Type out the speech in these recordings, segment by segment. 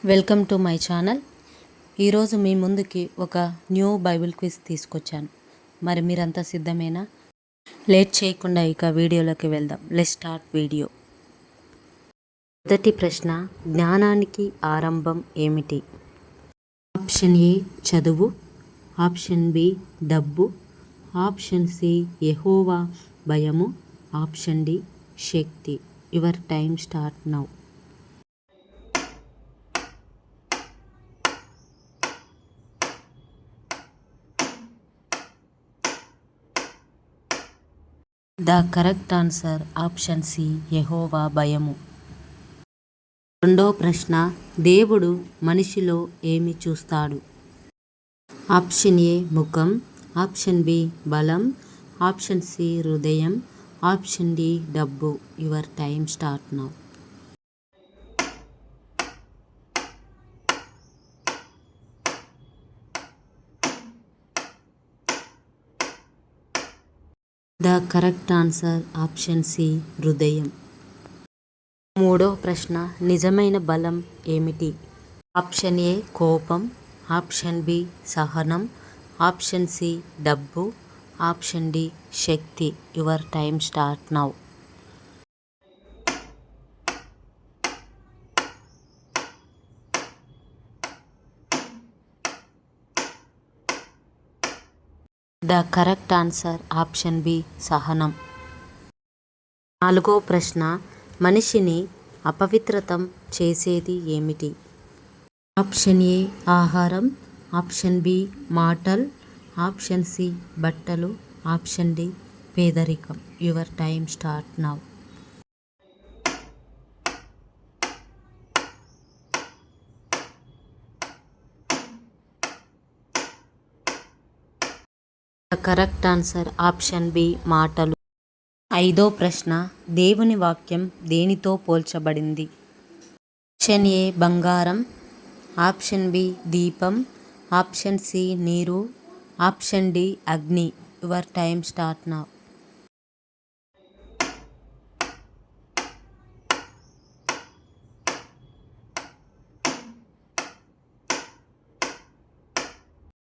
Welcome to my channel. ఈరోజు మీ ముందుకి ఒక న్యూ బైబిల్ క్విజ్ తీసుకొచ్చాను. మరి మీరంతా సిద్ధమేనా? లేట్ చేయకుండా ఇక వీడియోలోకి వెళ్దాం. Let's start video. మొదటి ప్రశ్న, జ్ఞానానికి ఆరంభం ఏమిటి? ఆప్షన్ ఏ చదువు, ఆప్షన్ బి డబ్బు, ఆప్షన్ సి యెహోవా భయము, ఆప్షన్ డి శక్తి. Your time start now. The correct answer option C Jehovah భయము. రెండో ప్రశ్న, దేవుడు మనిషిలో ఏమి చూస్తాడు? ఆప్షన్ ఏ ముఖం, ఆప్షన్ బి బలం, ఆప్షన్ సి హృదయం, ఆప్షన్ డి డబ్బు. Your time start now. The correct answer option C హృదయం. మూడో ప్రశ్న, నిజమైన బలం ఏమిటి? ఆప్షన్ ఏ కోపం, ఆప్షన్ బి సహనం, ఆప్షన్ సి డబ్బు, ఆప్షన్ డి శక్తి. Your time start now. The correct answer option B సహనం. నాలుగో ప్రశ్న, మనిషిని అపవిత్రతం చేసేది ఏమిటి? ఆప్షన్ ఏ ఆహారం, ఆప్షన్ బి మాటలు, ఆప్షన్ సి బట్టలు, ఆప్షన్ డి పేదరికం. Your time start now. The correct answer option B మాటలు. ఐదో ప్రశ్న, దేవుని వాక్యం దేనితో పోల్చబడింది? ఆప్షన్ ఏ బంగారం, ఆప్షన్ బి దీపం, ఆప్షన్ సి నీరు, ఆప్షన్ డి అగ్ని. Your time start now.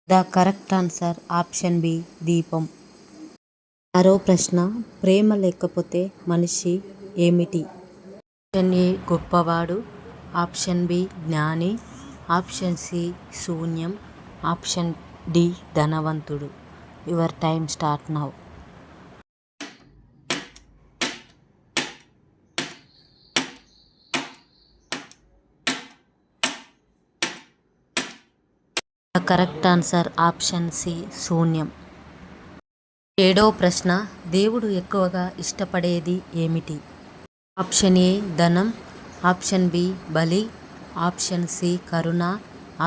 The correct answer option B దీపం. ఆరో ప్రశ్న, ప్రేమ లేకపోతే మనిషి ఏమిటి? ఆప్షన్ ఏ గొప్పవాడు, ఆప్షన్ బి జ్ఞాని, ఆప్షన్ సి శూన్యం, ఆప్షన్ డి ధనవంతుడు. Your time start now. The correct answer option C శూన్యం. ఏడో ప్రశ్న, దేవుడు ఎక్కువగా ఇష్టపడేది ఏమిటి? ఆప్షన్ ఏ ధనం, ఆప్షన్ బి బలి, ఆప్షన్ సి కరుణ,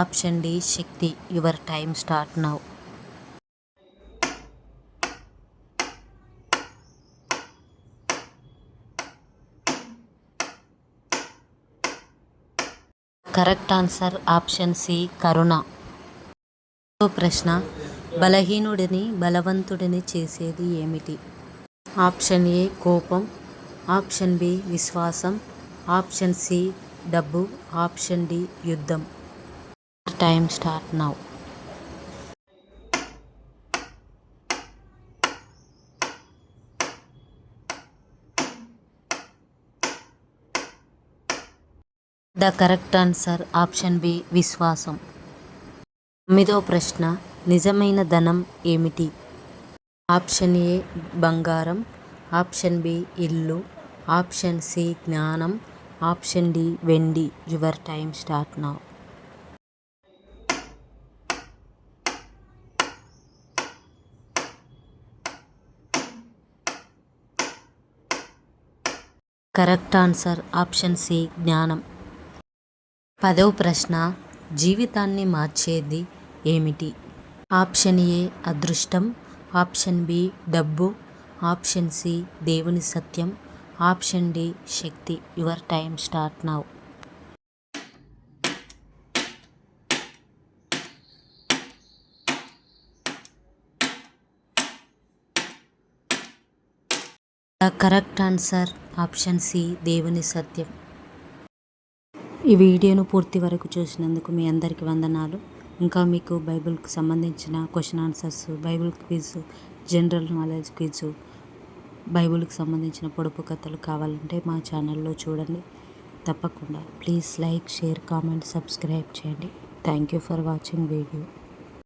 ఆప్షన్ డి శక్తి. Your time start now. Correct answer option C కరుణ. ప్రశ్న, బలహీనుడిని బలవంతుడిని చేసేది ఏమిటి? ఆప్షన్ ఏ కోపం, ఆప్షన్ బి విశ్వాసం, ఆప్షన్ సి డబ్బు, ఆప్షన్ డి యుద్ధం. Time start now. The correct answer option B విశ్వాసం. తొమ్మిదో ప్రశ్న, నిజమైన ధనం ఏమిటి? ఆప్షన్ ఏ బంగారం, ఆప్షన్ బి ఇల్లు, ఆప్షన్ సి జ్ఞానం, ఆప్షన్ డి వెండి. Your time start now. Correct answer option C జ్ఞానం. పదవ ప్రశ్న, జీవితాన్ని మార్చేది ఏమిటి? ఆప్షన్ ఏ అదృష్టం, ఆప్షన్ బి డబ్బు, ఆప్షన్ సి దేవుని సత్యం, ఆప్షన్ డి శక్తి. Your time start now. The correct answer option C దేవుని సత్యం. ఈ వీడియోను పూర్తి వరకు చూసినందుకు మీ అందరికీ వందనాలు. ఇంకా మీకు బైబిల్కి సంబంధించిన question answers, Bible quiz, general knowledge quiz, బైబిల్కి సంబంధించిన పొడుపు కథలు కావాలంటే మా ఛానల్లో చూడండి. తప్పకుండా please like, share, comment, subscribe చేయండి. Thank you for watching video.